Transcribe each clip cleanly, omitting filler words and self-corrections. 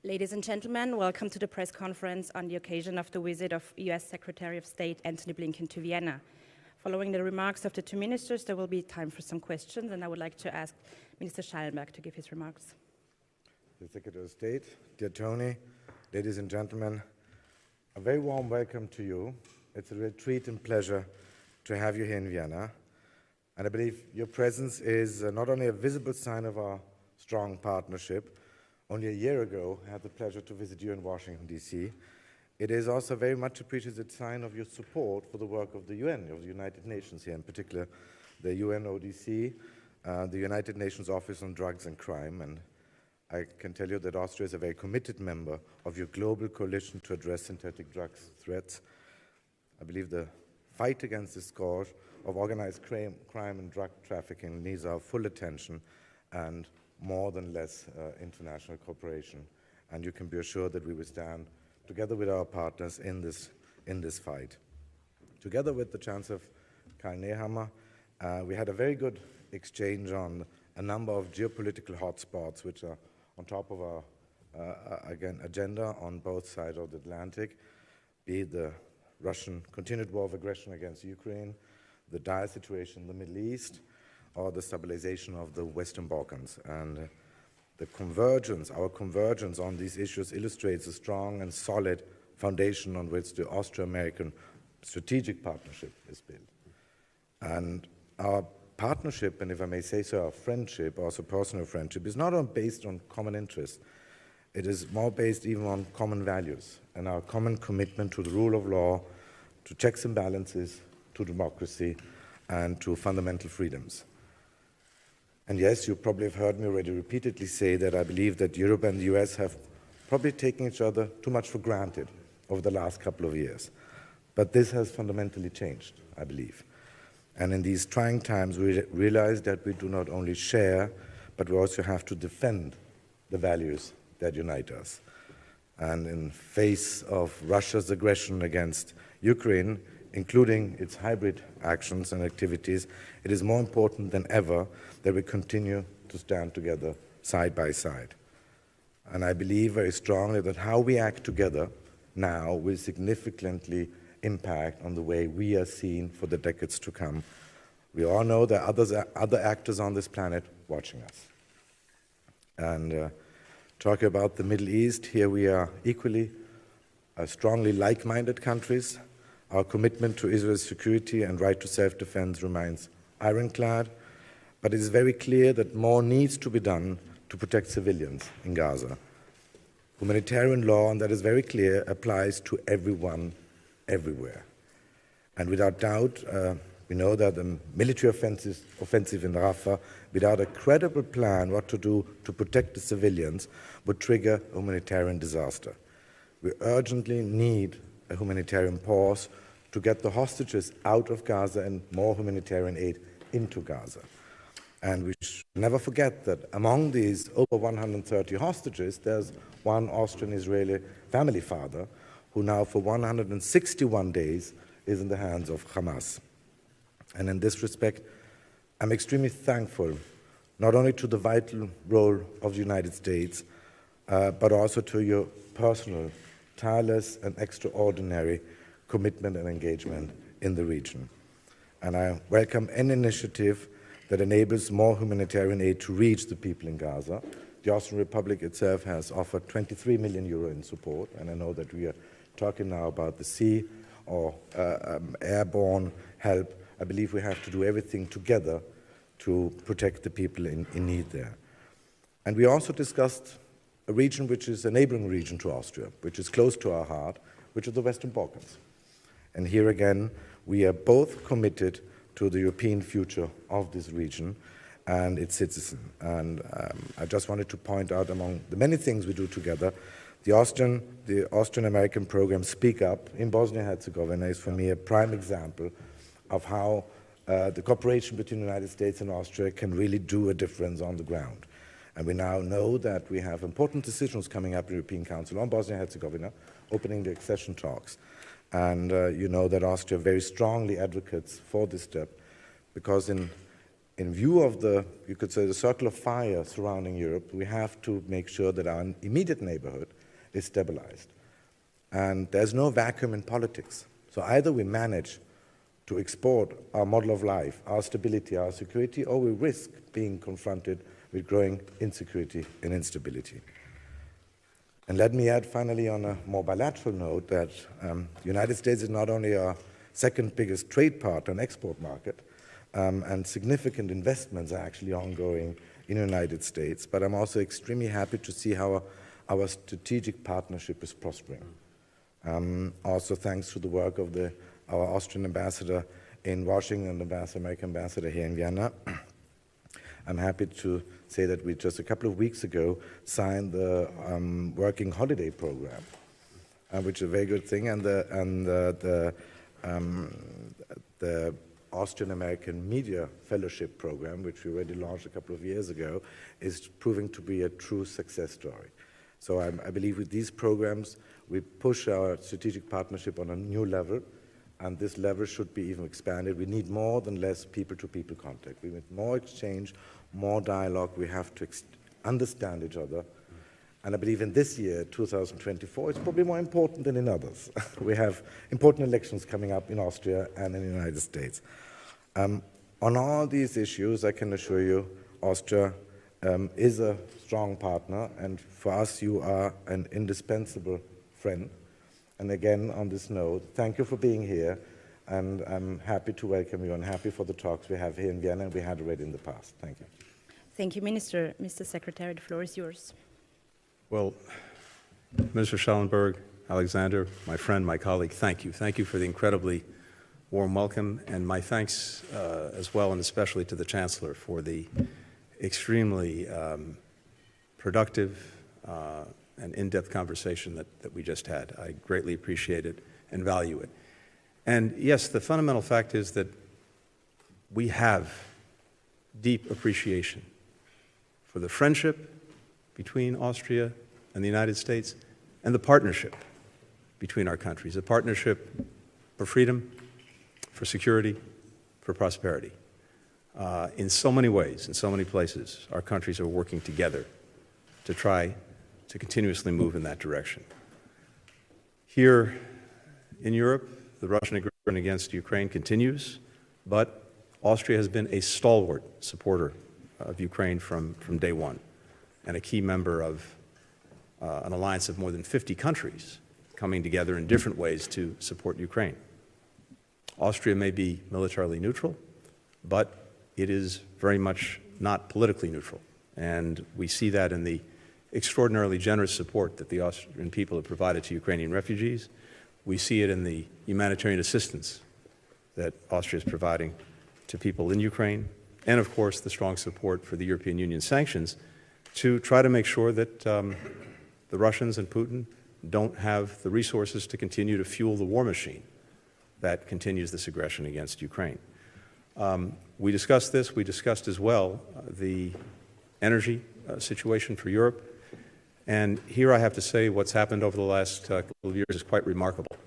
Ladies and gentlemen, welcome to the press conference on the occasion of the visit of US Secretary of State Antony Blinken to Vienna. Following the remarks of the two ministers, there will be time for some questions, and I would like to ask Minister Schallenberg to give his remarks. Dear Secretary of State, dear Tony, ladies and gentlemen, a very warm welcome to you. It's a real treat and pleasure to have you here in Vienna. And I believe your presence is not only a visible sign of our strong partnership. Only a year ago, I had the pleasure to visit you in Washington, D.C. It is also a very much appreciated sign of your support for the work of the UN, of the United Nations here, in particular the UNODC, the United Nations Office on Drugs and Crime. And I can tell you that Austria is a very committed member of your global coalition to address synthetic drugs threats. I believe the fight against this scourge of organized crime and drug trafficking needs our full attention and more than less international cooperation. And you can be assured that we will stand together with our partners in this fight. Together with the Chancellor Karl Nehammer, we had a very good exchange on a number of geopolitical hotspots which are on top of our agenda on both sides of the Atlantic, be it the Russian continued war of aggression against Ukraine, the dire situation in the Middle East, or the stabilization of the Western Balkans. And the convergence, our convergence on these issues illustrates a strong and solid foundation on which the Austro-American strategic partnership is built. And our partnership, and if I may say so, our friendship, also personal friendship, is not only based on common interests. It is more based even on common values and our common commitment to the rule of law, to checks and balances, to democracy, and to fundamental freedoms. And yes, you probably have heard me already repeatedly say that I believe that Europe and the US have probably taken each other too much for granted over the last couple of years. But this has fundamentally changed, I believe. And in these trying times, we realize that we do not only share, but we also have to defend the values that unite us. And in face of Russia's aggression against Ukraine, including its hybrid actions and activities, it is more important than ever that we continue to stand together side by side. And I believe very strongly that how we act together now will significantly impact on the way we are seen for the decades to come. We all know there are other actors on this planet watching us. And talking about the Middle East, here we are equally strongly like-minded countries. Our commitment to Israel's security and right to self-defense remains ironclad, but it is very clear that more needs to be done to protect civilians in Gaza. Humanitarian law, and that is very clear, applies to everyone, everywhere. And without doubt, we know that the military offensive in Rafah, without a credible plan what to do to protect the civilians, would trigger a humanitarian disaster. We urgently need a humanitarian pause to get the hostages out of Gaza and more humanitarian aid into Gaza. And we should never forget that among these over 130 hostages, there's one Austrian-Israeli family father who now for 161 days is in the hands of Hamas. And in this respect, I'm extremely thankful not only to the vital role of the United States, but also to your personal, tireless and extraordinary commitment and engagement in the region. And I welcome any initiative that enables more humanitarian aid to reach the people in Gaza. The Austrian Republic itself has offered 23 million euro in support, and I know that we are talking now about the sea or airborne help. I believe we have to do everything together to protect the people in need there. And we also discussed a region which is a neighboring region to Austria, which is close to our heart, which is the Western Balkans. And here again, we are both committed to the European future of this region and its citizens. And I just wanted to point out, among the many things we do together, the Austrian-American program Speak Up in Bosnia-Herzegovina is for me a prime example of how the cooperation between the United States and Austria can really do a difference on the ground. And we now know that we have important decisions coming up in the European Council on Bosnia-Herzegovina, opening the accession talks. And you know that Austria very strongly advocates for this step, because in in view of the, you could say, the circle of fire surrounding Europe, we have to make sure that our immediate neighborhood is stabilized. And there's no vacuum in politics. So either we manage to export our model of life, our stability, our security, or we risk being confronted with growing insecurity and instability. And let me add finally on a more bilateral note that the United States is not only our second biggest trade partner and export market, and significant investments are actually ongoing in the United States, but I'm also extremely happy to see how our strategic partnership is prospering. Also thanks to the work of our Austrian ambassador in Washington, the American ambassador here in Vienna. I'm happy to say that we just a couple of weeks ago signed the working holiday program, which is a very good thing, and the Austrian American Media Fellowship Program, which we already launched a couple of years ago, is proving to be a true success story. So I believe with these programs, we push our strategic partnership on a new level, and this level should be even expanded. We need more than less people-to-people contact. We need more exchange, more dialogue. We have to understand each other. And I believe in this year, 2024, it's probably more important than in others. We have important elections coming up in Austria and in the United States. On all these issues, I can assure you, Austria is a strong partner, and for us, you are an indispensable friend. And again, on this note, thank you for being here, and I'm happy to welcome you and happy for the talks we have here in Vienna and we had already in the past. Thank you. Thank you, Minister. Mr. Secretary, the floor is yours. Well, Minister Schallenberg, Alexander, my friend, my colleague, thank you. Thank you for the incredibly warm welcome, and my thanks as well, and especially to the Chancellor for the extremely productive and in-depth conversation that we just had. I greatly appreciate it and value it. And yes, the fundamental fact is that we have deep appreciation for the friendship between Austria and the United States and the partnership between our countries, a partnership for freedom, for security, for prosperity. In so many ways, in so many places, our countries are working together to try to continuously move in that direction. Here in Europe, the Russian aggression against Ukraine continues, but Austria has been a stalwart supporter of Ukraine from day one, and a key member of an alliance of more than 50 countries coming together in different ways to support Ukraine. Austria may be militarily neutral, but it is very much not politically neutral, and we see that in the extraordinarily generous support that the Austrian people have provided to Ukrainian refugees. We see it in the humanitarian assistance that Austria is providing to people in Ukraine, and of course the strong support for the European Union sanctions to try to make sure that the Russians and Putin don't have the resources to continue to fuel the war machine that continues this aggression against Ukraine. We discussed this. We discussed as well the energy situation for Europe. And here I have to say what's happened over the last couple of years is quite remarkable,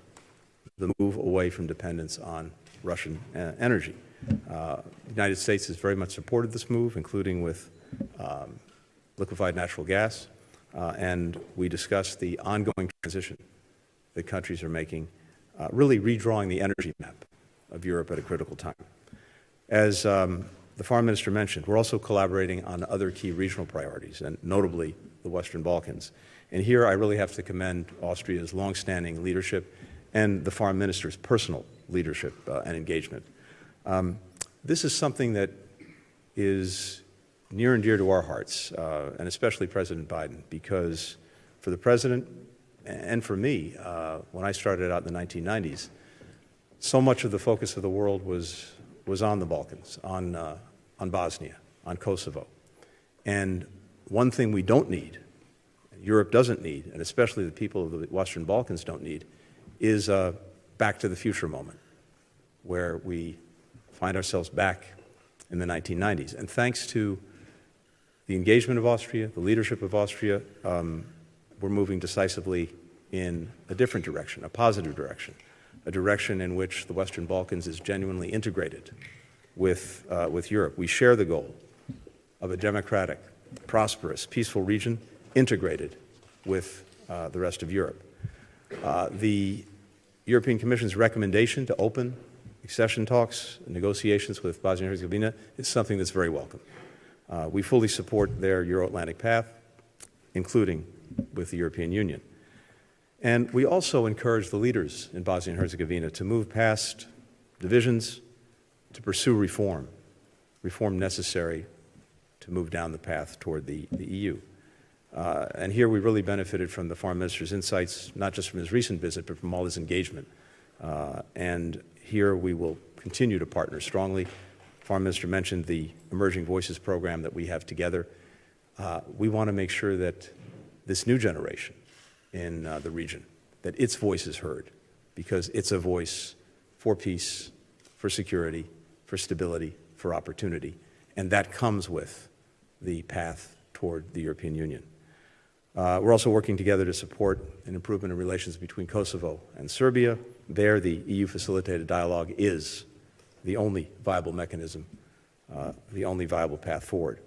the move away from dependence on Russian energy. The United States has very much supported this move, including with liquefied natural gas, and we discussed the ongoing transition that countries are making, really redrawing the energy map of Europe at a critical time. As the Foreign Minister mentioned, we're also collaborating on other key regional priorities, and notably the Western Balkans. And here I really have to commend Austria's longstanding leadership and the Foreign Minister's personal leadership and engagement. This is something that is near and dear to our hearts, and especially President Biden, because for the President and for me, when I started out in the 1990s, so much of the focus of the world was on the Balkans, on Bosnia, on Kosovo. And one thing we don't need, Europe doesn't need, and especially the people of the Western Balkans don't need, is a back to the future moment where we find ourselves back in the 1990s. And thanks to the engagement of Austria, the leadership of Austria, we're moving decisively in a different direction, a positive direction, a direction in which the Western Balkans is genuinely integrated with Europe. We share the goal of a democratic, prosperous, peaceful region integrated with the rest of Europe. The European Commission's recommendation to open accession talks and negotiations with Bosnia and Herzegovina is something that's very welcome. We fully support their Euro-Atlantic path, including with the European Union. And we also encourage the leaders in Bosnia and Herzegovina to move past divisions, to pursue reform necessary to move down the path toward the EU. And here we really benefited from the Foreign Minister's insights, not just from his recent visit, but from all his engagement. And here we will continue to partner strongly. The Foreign Minister mentioned the Emerging Voices program that we have together. We want to make sure that this new generation in the region, that its voice is heard, because it's a voice for peace, for security, for stability, for opportunity, and that comes with the path toward the European Union. We're also working together to support an improvement in relations between Kosovo and Serbia. There, the EU-facilitated dialogue is the only viable mechanism, the only viable path forward.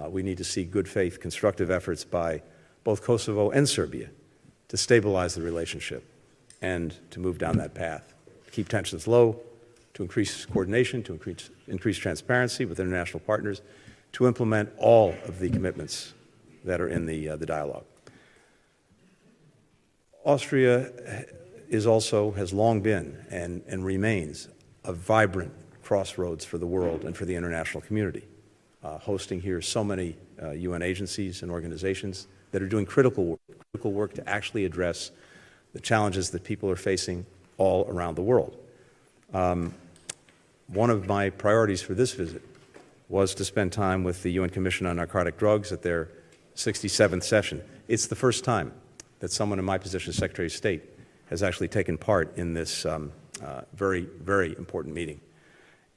We need to see good faith, constructive efforts by both Kosovo and Serbia to stabilize the relationship and to move down that path, to keep tensions low, to increase coordination, to increase transparency with international partners, to implement all of the commitments that are in the dialogue. Austria has long been and remains a vibrant crossroads for the world and for the international community, hosting here so many UN agencies and organizations that are doing critical work to actually address the challenges that people are facing all around the world. One of my priorities for this visit was to spend time with the UN Commission on Narcotic Drugs at their 67th session. It's the first time that someone in my position as Secretary of State has actually taken part in this very, very important meeting.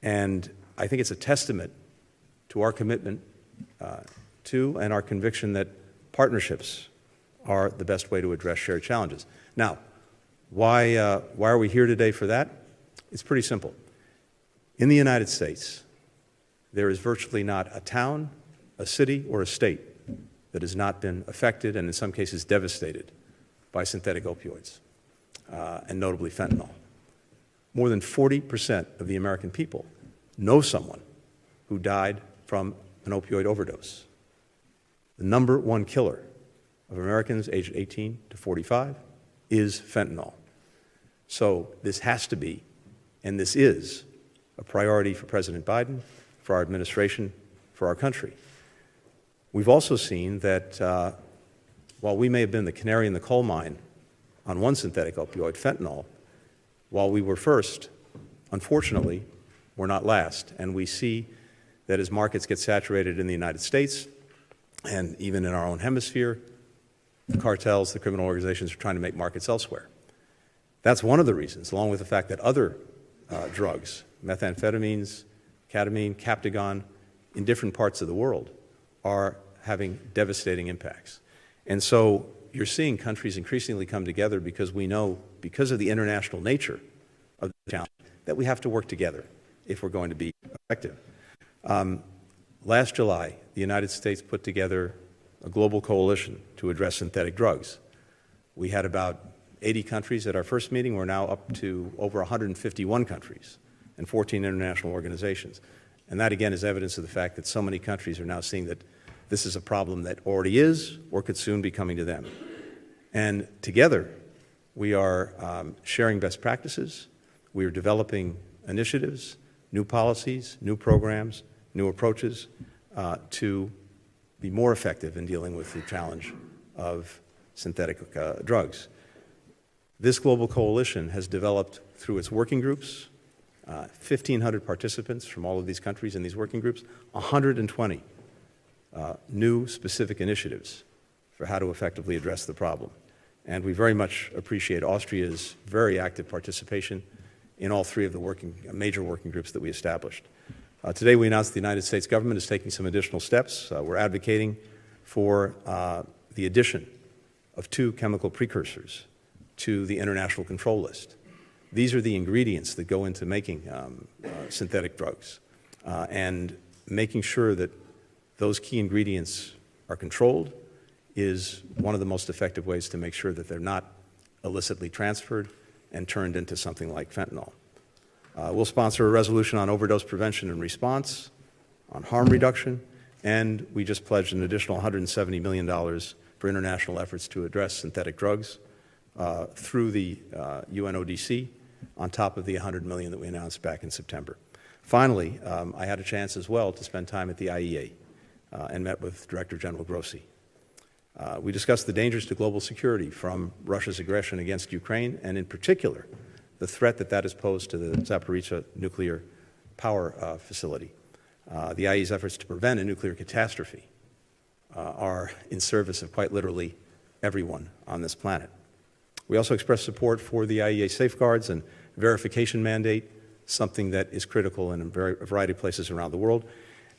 And I think it's a testament to our commitment to and our conviction that partnerships are the best way to address shared challenges. Now, why are we here today for that? It's pretty simple. In the United States, there is virtually not a town, a city, or a state that has not been affected and in some cases devastated by synthetic opioids, and notably fentanyl. More than 40% of the American people know someone who died from an opioid overdose. The number one killer of Americans aged 18 to 45 is fentanyl. So this has to be, and this is, a priority for President Biden, for our administration, for our country. We've also seen that while we may have been the canary in the coal mine on one synthetic opioid, fentanyl, while we were first, unfortunately, we're not last. And we see that as markets get saturated in the United States and even in our own hemisphere, the cartels, the criminal organizations are trying to make markets elsewhere. That's one of the reasons, along with the fact that other drugs, methamphetamines, ketamine, Captagon, in different parts of the world are having devastating impacts. And so you're seeing countries increasingly come together because we know, because of the international nature of the challenge, that we have to work together if we're going to be effective. Last July, the United States put together a global coalition to address synthetic drugs. We had about 80 countries at our first meeting. We're now up to over 151 countries and 14 international organizations. And that, again, is evidence of the fact that so many countries are now seeing that this is a problem that already is or could soon be coming to them. And together, we are sharing best practices. We are developing initiatives, new policies, new programs, new approaches to be more effective in dealing with the challenge of synthetic drugs. This global coalition has developed through its working groups, 1,500 participants from all of these countries in these working groups, 120 new specific initiatives for how to effectively address the problem. And we very much appreciate Austria's very active participation in all three of the major working groups that we established. Today we announced the United States government is taking some additional steps. We're advocating for the addition of 2 chemical precursors to the international control list. These are the ingredients that go into making synthetic drugs. And making sure that those key ingredients are controlled is one of the most effective ways to make sure that they're not illicitly transferred and turned into something like fentanyl. We'll sponsor a resolution on overdose prevention and response, on harm reduction, and we just pledged an additional $170 million for international efforts to address synthetic drugs through the UNODC, on top of the $100 million that we announced back in September. Finally, I had a chance as well to spend time at the IEA and met with Director General Grossi. We discussed the dangers to global security from Russia's aggression against Ukraine, and in particular, the threat that that has posed to the Zaporizhzhia nuclear power facility. The IEA's efforts to prevent a nuclear catastrophe are in service of quite literally everyone on this planet. We also expressed support for the IEA safeguards and verification mandate, something that is critical in a variety of places around the world.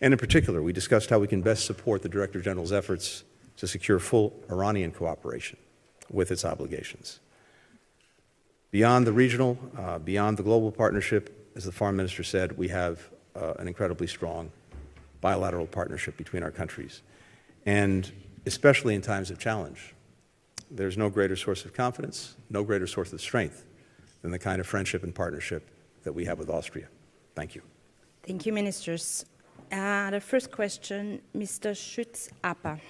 And in particular, we discussed how we can best support the Director General's efforts to secure full Iranian cooperation with its obligations. Beyond the regional, beyond the global partnership, as the Foreign Minister said, we have an incredibly strong bilateral partnership between our countries. And especially in times of challenge, there's no greater source of confidence, no greater source of strength than the kind of friendship and partnership that we have with Austria. Thank you. Thank you, Ministers. The first question, Mr. Schütz-Apper.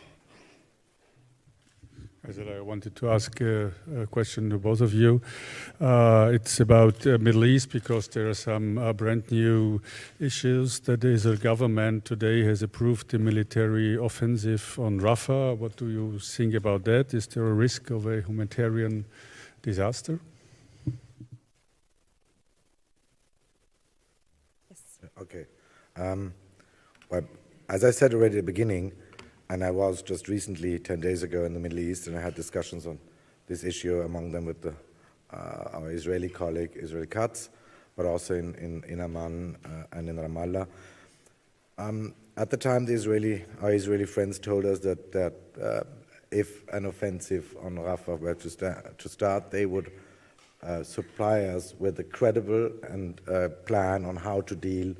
I wanted to ask a question to both of you. It's about Middle East, because there are some brand new issues. That the Israeli government today has approved the military offensive on Rafah. What do you think about that? Is there a risk of a humanitarian disaster? Yes. Okay. Well, as I said already at the beginning, and I was just recently, 10 days ago, in the Middle East, and I had discussions on this issue, among them with our Israeli colleague, Israel Katz, but also in Amman and in Ramallah. At the time, our Israeli friends told us that if an offensive on Rafah were to start, they would supply us with a credible and plan on how to deal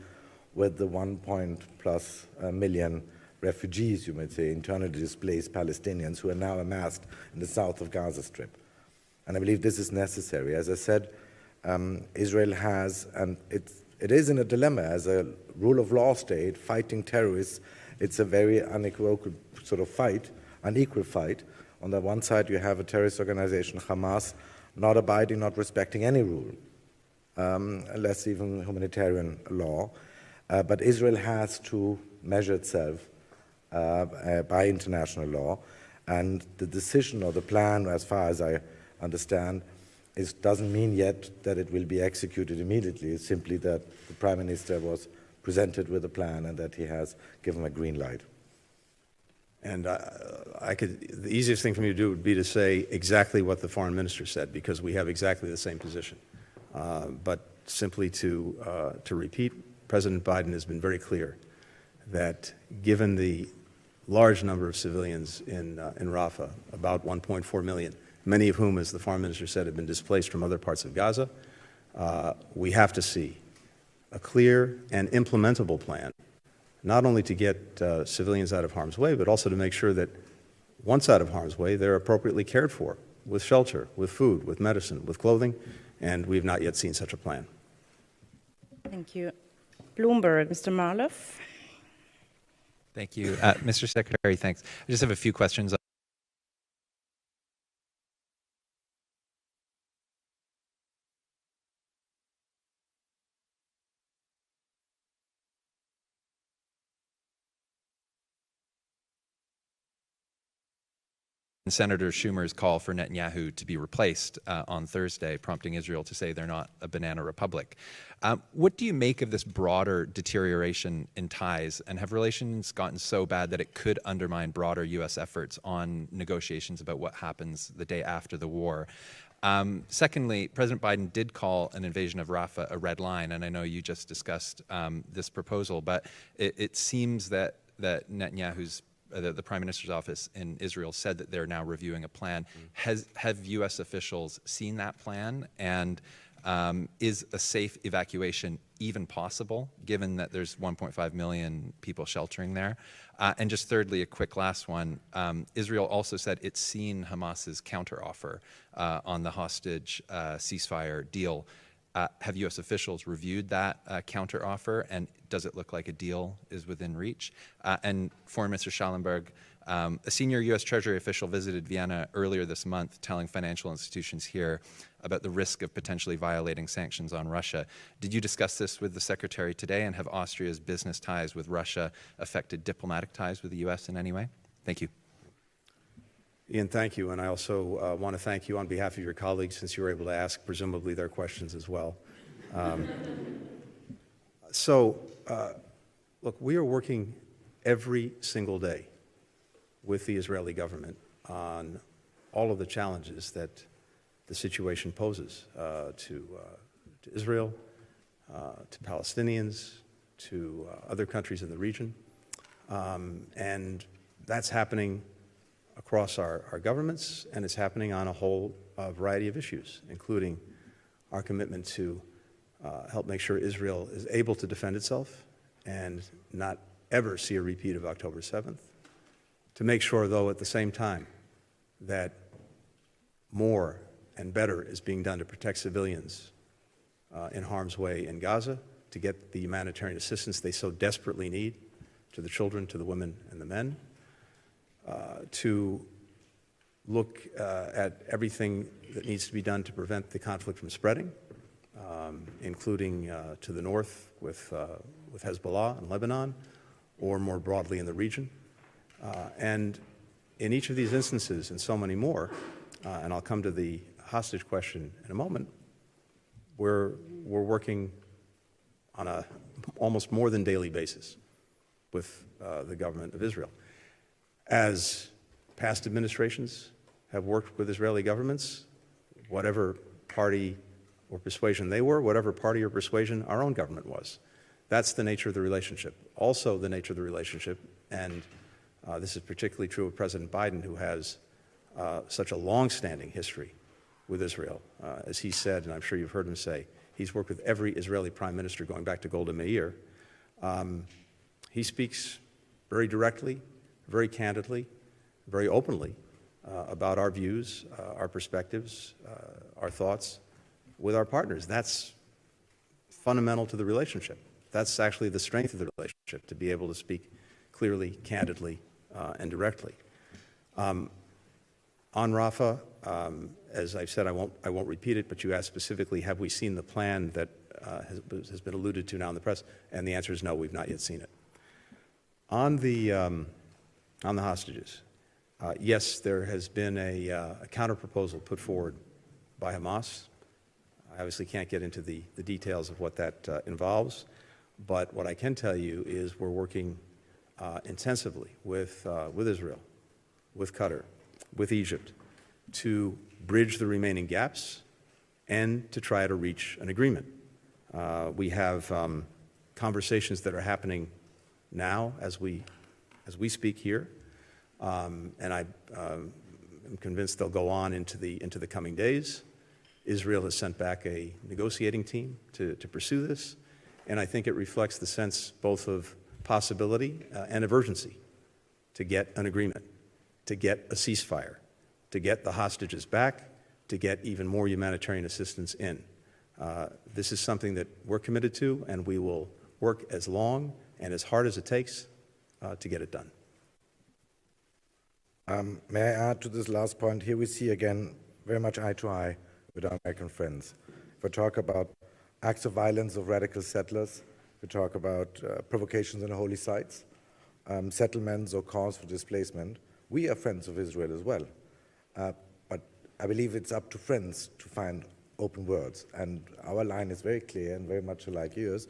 with the 1+ million refugees, you might say, internally displaced Palestinians who are now amassed in the south of Gaza Strip. And I believe this is necessary. As I said, Israel has, and it is in a dilemma as a rule of law state fighting terrorists. It's a very unequivocal sort of fight, unequal fight. On the one side, you have a terrorist organization, Hamas, not abiding, not respecting any rule, less even humanitarian law. But Israel has to measure itself by international law, and the decision or the plan, as far as I understand, doesn't mean yet that it will be executed immediately. It's simply that the Prime Minister was presented with a plan and that he has given a green light. And the easiest thing for me to do would be to say exactly what the Foreign Minister said, because we have exactly the same position. But simply to repeat, President Biden has been very clear that given the large number of civilians in Rafah, about 1.4 million, many of whom, as the Foreign Minister said, have been displaced from other parts of Gaza, we have to see a clear and implementable plan, not only to get civilians out of harm's way, but also to make sure that once out of harm's way, they're appropriately cared for, with shelter, with food, with medicine, with clothing, and we have not yet seen such a plan. Thank you. Bloomberg, Mr. Marloff. Thank you. Mr. Secretary, thanks. I just have a few questions. Senator Schumer's call for Netanyahu to be replaced on Thursday, prompting Israel to say they're not a banana republic. What do you make of this broader deterioration in ties, and have relations gotten so bad that it could undermine broader U.S. efforts on negotiations about what happens the day after the war? Secondly, President Biden did call an invasion of Rafah a red line, and I know you just discussed this proposal, but it seems that Netanyahu's the Prime Minister's office in Israel said that they're now reviewing a plan. Have U.S. officials seen that plan? And Is a safe evacuation even possible, given that there's 1.5 million people sheltering there? And just thirdly, a quick last one. Israel also said it's seen Hamas's counteroffer on the hostage ceasefire deal. Have U.S. officials reviewed that counteroffer, and does it look like a deal is within reach? And Foreign Minister Schallenberg, a senior U.S. Treasury official visited Vienna earlier this month, telling financial institutions here about the risk of potentially violating sanctions on Russia. Did you discuss this with the Secretary today, and have Austria's business ties with Russia affected diplomatic ties with the U.S. in any way? Thank you. Ian, thank you. And I also want to thank you on behalf of your colleagues, since you were able to ask, presumably, their questions as well. Look, we are working every single day with the Israeli government on all of the challenges that the situation poses to Israel, to Palestinians, to other countries in the region. And that's happening across our governments, and it's happening on a whole variety of issues, including our commitment to help make sure Israel is able to defend itself and not ever see a repeat of October 7th, to make sure, though, at the same time, that more and better is being done to protect civilians in harm's way in Gaza, to get the humanitarian assistance they so desperately need to the children, to the women and the men, to look at everything that needs to be done to prevent the conflict from spreading, including to the north with Hezbollah and Lebanon, or more broadly in the region. And in each of these instances, and so many more, and I'll come to the hostage question in a moment, we're working on a almost more than daily basis with the government of Israel. As past administrations have worked with Israeli governments, whatever party or persuasion they were, whatever party or persuasion our own government was. That's the nature of the relationship. Also the nature of the relationship, and this is particularly true of President Biden, who has such a long-standing history with Israel. As he said, and I'm sure you've heard him say, he's worked with every Israeli prime minister going back to Golda Meir. He speaks very directly, very candidly, very openly about our views, our perspectives, our thoughts with our partners. That's fundamental to the relationship. That's actually the strength of the relationship, to be able to speak clearly, candidly, and directly. On Rafah, as I've said, I won't repeat it, but you asked specifically, have we seen the plan that has been alluded to now in the press? And the answer is no, we've not yet seen it. On the hostages, yes, there has been a counterproposal put forward by Hamas. I obviously can't get into the details of what that involves, but what I can tell you is we're working intensively with Israel, with Qatar, with Egypt, to bridge the remaining gaps and to try to reach an agreement. We have conversations that are happening now as we speak here, and I am convinced they'll go on into the coming days. Israel has sent back a negotiating team to pursue this, and I think it reflects the sense both of possibility and of urgency to get an agreement, to get a ceasefire, to get the hostages back, to get even more humanitarian assistance in. This is something that we're committed to, and we will work as long and as hard as it takes to get it done. May I add to this last point? Here we see again very much eye to eye with our American friends. If we talk about acts of violence of radical settlers, we talk about provocations in holy sites, settlements or calls for displacement, we are friends of Israel as well. But I believe it's up to friends to find open words, and our line is very clear and very much like yours.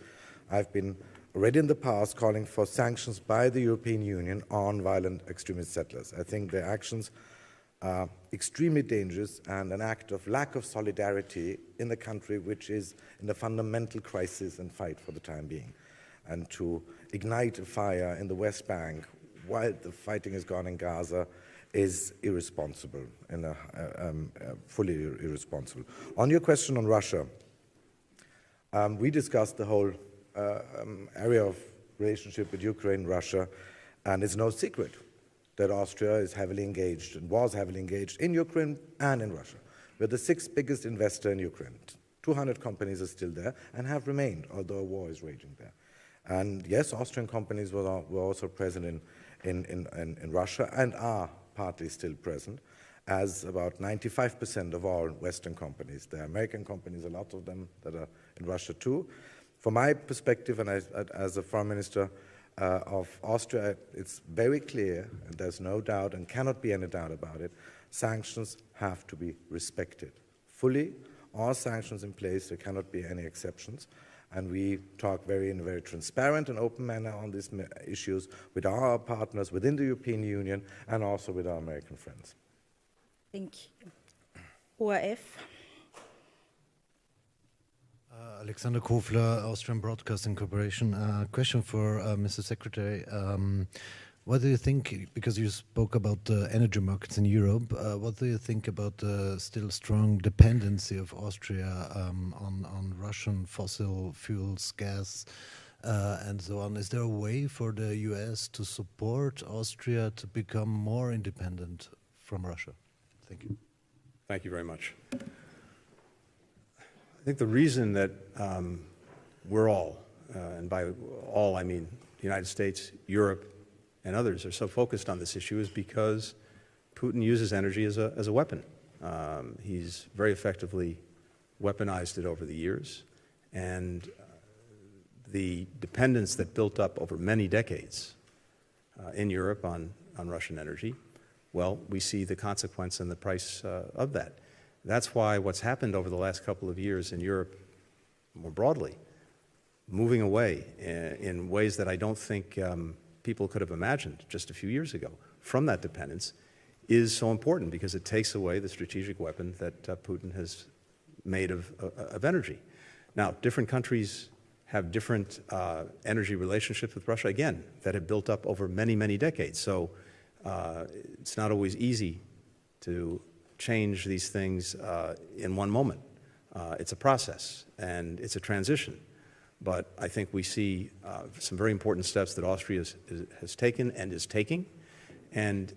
I've been already in the past calling for sanctions by the European Union on violent extremist settlers. I think their actions are extremely dangerous and an act of lack of solidarity in a country which is in a fundamental crisis and fight for the time being. And to ignite a fire in the West Bank while the fighting is gone in Gaza is irresponsible, fully irresponsible. On your question on Russia, We discussed the whole area of relationship with Ukraine, Russia, and it's no secret that Austria is heavily engaged and was heavily engaged in Ukraine and in Russia. We're the sixth biggest investor in Ukraine. 200 companies are still there and have remained, although a war is raging there. And yes, Austrian companies were also present in Russia and are partly still present, as about 95% of all Western companies. There are American companies, a lot of them that are in Russia too. From my perspective, and as a foreign minister of Austria, it's very clear, and there's no doubt and cannot be any doubt about it, sanctions have to be respected fully. All sanctions in place, there cannot be any exceptions. And we talk in a very transparent and open manner on these issues with our partners within the European Union and also with our American friends. Thank you. ORF. Alexander Kofler, Austrian Broadcasting Corporation. Question for Mr. Secretary. What do you think, because you spoke about the energy markets in Europe, what do you think about the still strong dependency of Austria on Russian fossil fuels, gas, and so on? Is there a way for the US to support Austria to become more independent from Russia? Thank you. Thank you very much. I think the reason that we're all, and by all I mean the United States, Europe, and others are so focused on this issue is because Putin uses energy as a weapon. He's very effectively weaponized it over the years, and the dependence that built up over many decades in Europe on Russian energy, well, we see the consequence and the price of that. That's why what's happened over the last couple of years in Europe, more broadly, moving away in ways that I don't think people could have imagined just a few years ago from that dependence, is so important because it takes away the strategic weapon that Putin has made of energy. Now, different countries have different energy relationships with Russia, again, that have built up over many, many decades. So it's not always easy to change these things in one moment. It's a process and it's a transition. But I think we see some very important steps that Austria has taken and is taking. And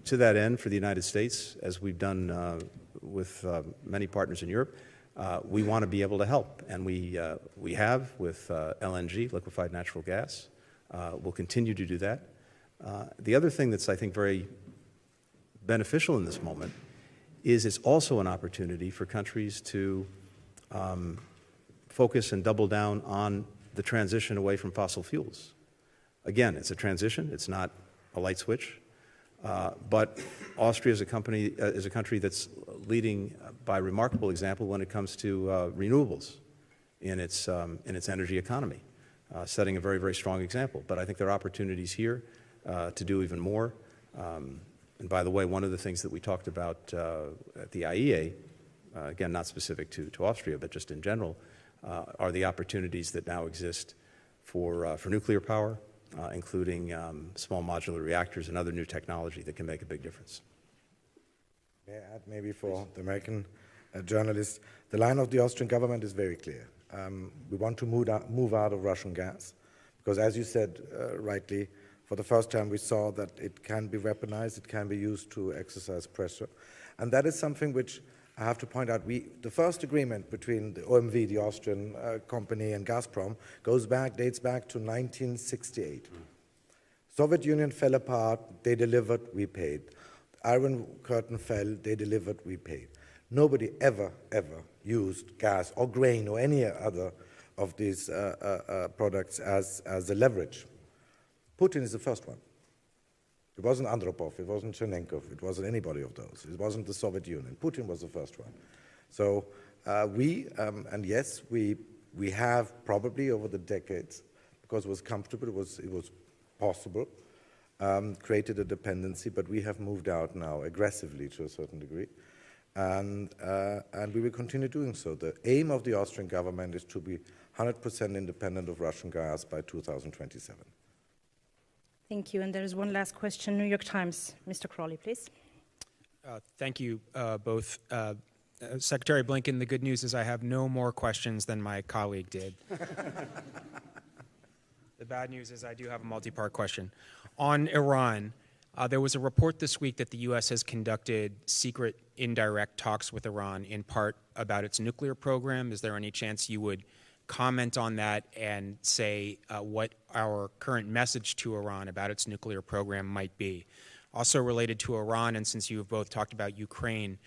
to that end, for the United States, as we've done with many partners in Europe, we want to be able to help. And we have with LNG, liquefied natural gas. We'll continue to do that. The other thing that's, I think, very beneficial in this moment is it's also an opportunity for countries to focus and double down on the transition away from fossil fuels. Again, it's a transition. It's not a light switch. But Austria is a country that's leading by remarkable example when it comes to renewables in its energy economy, setting a very, very strong example. But I think there are opportunities here to do even more. And by the way, one of the things that we talked about at the IEA, again, not specific to Austria, but just in general, are the opportunities that now exist for nuclear power, including small modular reactors and other new technology that can make a big difference. May I add maybe for the American journalists, the line of the Austrian government is very clear. We want to move out of Russian gas, because as you said rightly, for the first time we saw that it can be weaponized, it can be used to exercise pressure. And that is something which I have to point out. The first agreement between the OMV, the Austrian company, and Gazprom dates back to 1968. Soviet Union fell apart, they delivered, we paid. The Iron Curtain fell, they delivered, we paid. Nobody ever used gas or grain or any other of these products as a leverage. Putin is the first one. It wasn't Andropov, it wasn't Chernenkov, it wasn't anybody of those. It wasn't the Soviet Union. Putin was the first one. So and yes, we have probably over the decades, because it was comfortable, it was possible, created a dependency, but we have moved out now aggressively to a certain degree. And we will continue doing so. The aim of the Austrian government is to be 100% independent of Russian gas by 2027. Thank you. And there is one last question, New York Times. Mr. Crawley, please. Thank you both. Secretary Blinken, the good news is I have no more questions than my colleague did. The bad news is I do have a multi-part question. On Iran, there was a report this week that the U.S. has conducted secret indirect talks with Iran, in part about its nuclear program. Is there any chance you would comment on that and say what our current message to Iran about its nuclear program might be? Also related to Iran, and since you have both talked about Ukraine,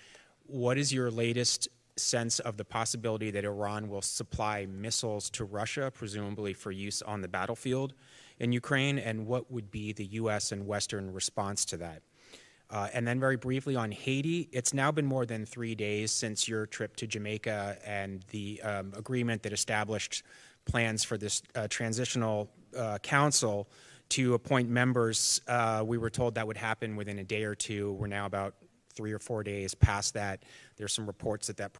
what is your latest sense of the possibility that Iran will supply missiles to Russia, presumably for use on the battlefield in Ukraine, and what would be the U.S. and Western response to that? And then very briefly on Haiti, it's now been more than 3 days since your trip to Jamaica and the agreement that established plans for this transitional council to appoint members. We were told that would happen within a day or two. We're now about 3 or 4 days past that. There's some reports that that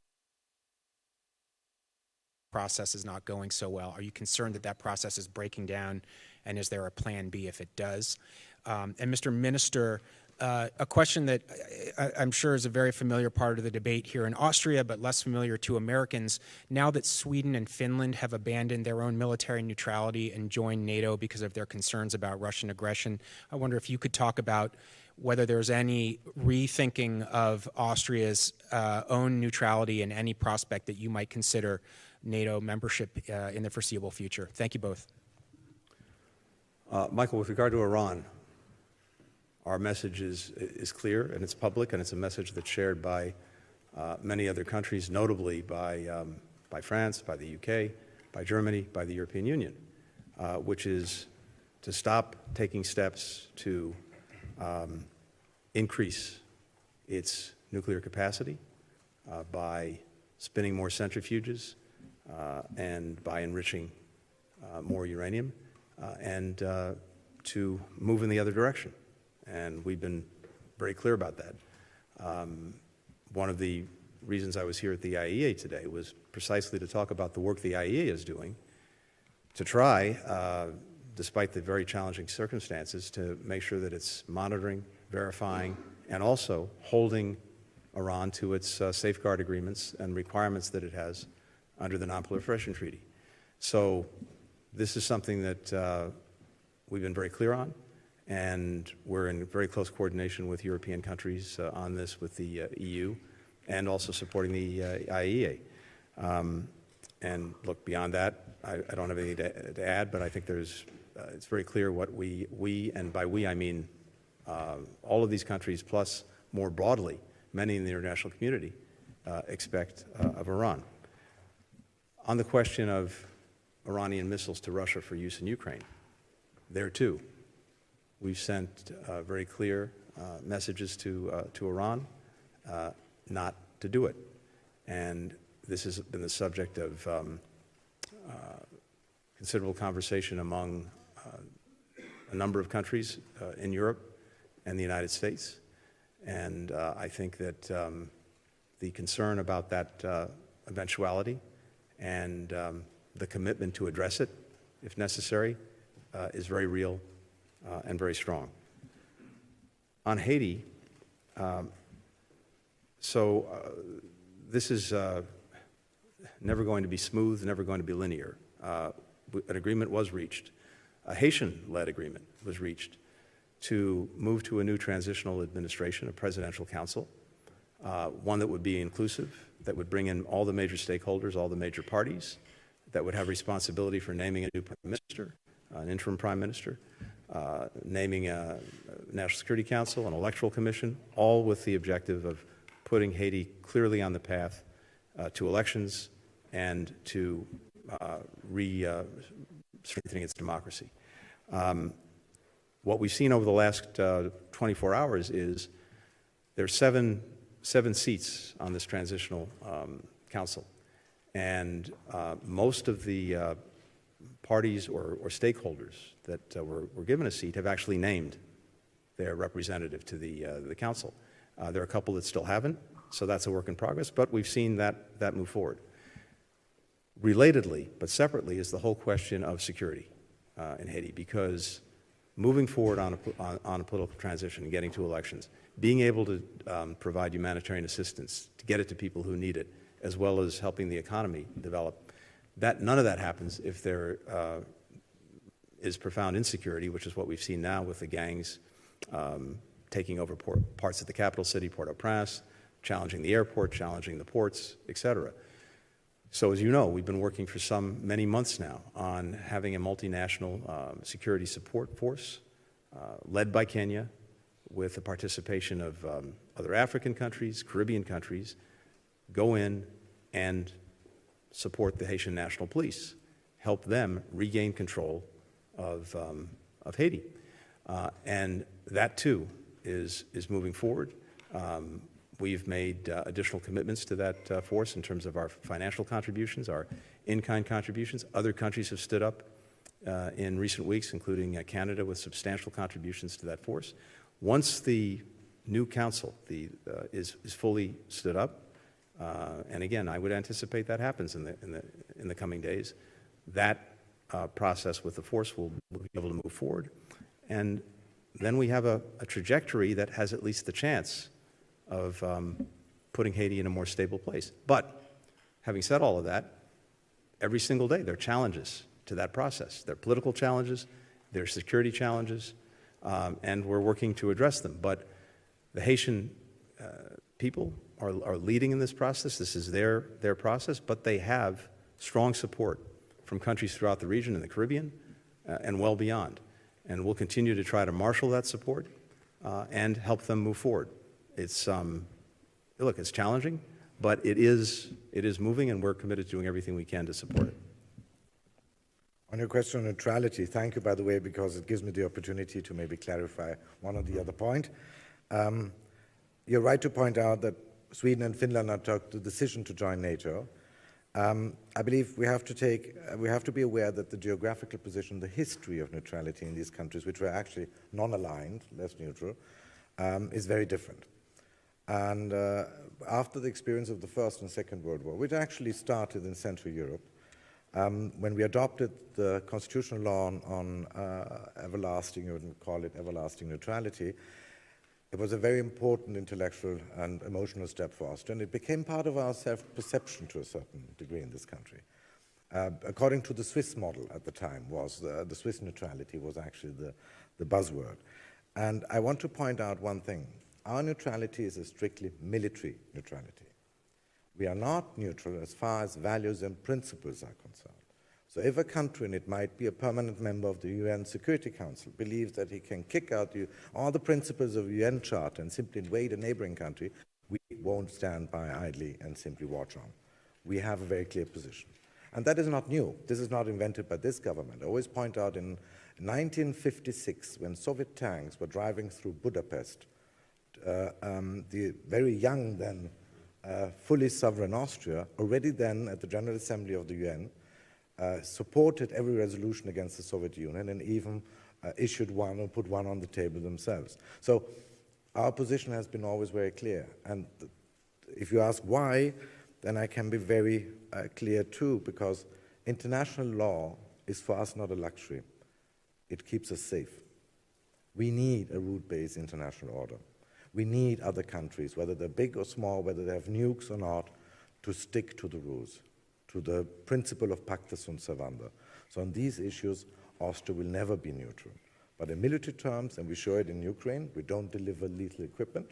process is not going so well. Are you concerned that that process is breaking down, and is there a plan B if it does? And Mr. Minister, a question that I'm sure is a very familiar part of the debate here in Austria, but less familiar to Americans. Now that Sweden and Finland have abandoned their own military neutrality and joined NATO because of their concerns about Russian aggression, I wonder if you could talk about whether there's any rethinking of Austria's own neutrality and any prospect that you might consider NATO membership in the foreseeable future. Thank you both. Michael, with regard to Iran, our message is clear, and it's public, and it's a message that's shared by many other countries, notably by France, by the UK, by Germany, by the European Union, which is to stop taking steps to increase its nuclear capacity by spinning more centrifuges and by enriching more uranium, and to move in the other direction. And we've been very clear about that. One of the reasons I was here at the IAEA today was precisely to talk about the work the IAEA is doing to try, despite the very challenging circumstances, to make sure that it's monitoring, verifying, and also holding Iran to its safeguard agreements and requirements that it has under the Non-Proliferation Treaty. So this is something that we've been very clear on, and we're in very close coordination with European countries on this, with the EU, and also supporting the IAEA. And look, beyond that, I don't have anything to add, but I think it's very clear what we, and by we I mean all of these countries, plus more broadly, many in the international community, expect of Iran. On the question of Iranian missiles to Russia for use in Ukraine, there too, we've sent very clear messages to Iran not to do it. And this has been the subject of considerable conversation among a number of countries in Europe and the United States. And I think that the concern about that eventuality and the commitment to address it, if necessary, is very real and very strong. On Haiti, this is never going to be smooth, never going to be linear. An agreement was reached, a Haitian-led agreement was reached to move to a new transitional administration, a presidential council, one that would be inclusive, that would bring in all the major stakeholders, all the major parties, that would have responsibility for naming a new prime minister, an interim prime minister, naming a National Security Council, an electoral commission, all with the objective of putting Haiti clearly on the path to elections and to strengthening its democracy. What we've seen over the last 24 hours is there's seven seats on this transitional council, and most of the parties or stakeholders that were given a seat have actually named their representative to the council. There are a couple that still haven't, so that's a work in progress, but we've seen that move forward. Relatedly, but separately, is the whole question of security in Haiti, because moving forward on a political transition and getting to elections, being able to provide humanitarian assistance, to get it to people who need it, as well as helping the economy develop, none of that happens if there is profound insecurity, which is what we've seen now with the gangs taking over parts of the capital city, Port-au-Prince, challenging the airport, challenging the ports, etc. So as you know, we've been working for many months now on having a multinational security support force led by Kenya with the participation of other African countries, Caribbean countries, go in and support the Haitian National Police, help them regain control of Haiti. And that too is moving forward. We've made additional commitments to that force in terms of our financial contributions, our in-kind contributions. Other countries have stood up in recent weeks, including Canada, with substantial contributions to that force. Once the new council is fully stood up, and again, I would anticipate that happens in the coming days, that process with the force will be able to move forward. And then we have a trajectory that has at least the chance of putting Haiti in a more stable place. But having said all of that, every single day there are challenges to that process. There are political challenges, there are security challenges, and we're working to address them. But the Haitian people are leading in this process. This is their process, but they have strong support from countries throughout the region in the Caribbean and well beyond. And we'll continue to try to marshal that support and help them move forward. Look, it's challenging, but it is moving, and we're committed to doing everything we can to support it. On your question on neutrality, thank you, by the way, because it gives me the opportunity to maybe clarify one or the other point. You're right to point out that Sweden and Finland took the decision to join NATO. I believe we have to be aware that the geographical position, the history of neutrality in these countries, which were actually non-aligned, less neutral, is very different. And after the experience of the First and Second World War, which actually started in Central Europe, when we adopted the constitutional law on everlasting, you would call it everlasting neutrality, it was a very important intellectual and emotional step for Austria, and it became part of our self-perception to a certain degree in this country. According to the Swiss model at the time, the Swiss neutrality was actually the buzzword. And I want to point out one thing. Our neutrality is a strictly military neutrality. We are not neutral as far as values and principles are concerned. So if a country, and it might be a permanent member of the UN Security Council, believes that he can kick out all the principles of the UN Charter and simply invade a neighboring country, we won't stand by idly and simply watch on. We have a very clear position. And that is not new. This is not invented by this government. I always point out in 1956, when Soviet tanks were driving through Budapest, the very young then, fully sovereign Austria, already then at the General Assembly of the UN, supported every resolution against the Soviet Union and even issued one or put one on the table themselves. So our position has been always very clear. And if you ask why, then I can be very clear too, because international law is for us not a luxury. It keeps us safe. We need a root-based international order. We need other countries, whether they're big or small, whether they have nukes or not, to stick to the rules, to the principle of pacta sunt servanda. So on these issues, Austria will never be neutral. But in military terms, and we show it in Ukraine, we don't deliver lethal equipment,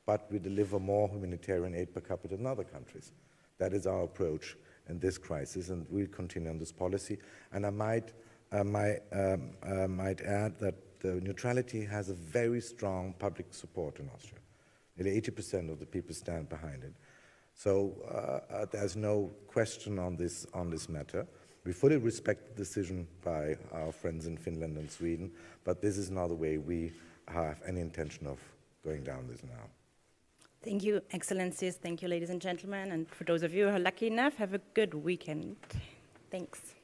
but we deliver more humanitarian aid per capita than other countries. That is our approach in this crisis, and we'll continue on this policy. And I might add that the neutrality has a very strong public support in Austria. Nearly 80% of the people stand behind it. So there's no question on this matter. We fully respect the decision by our friends in Finland and Sweden, but this is not the way we have any intention of going down this now. Thank you, Excellencies. Thank you, ladies and gentlemen. And for those of you who are lucky enough, have a good weekend. Thanks.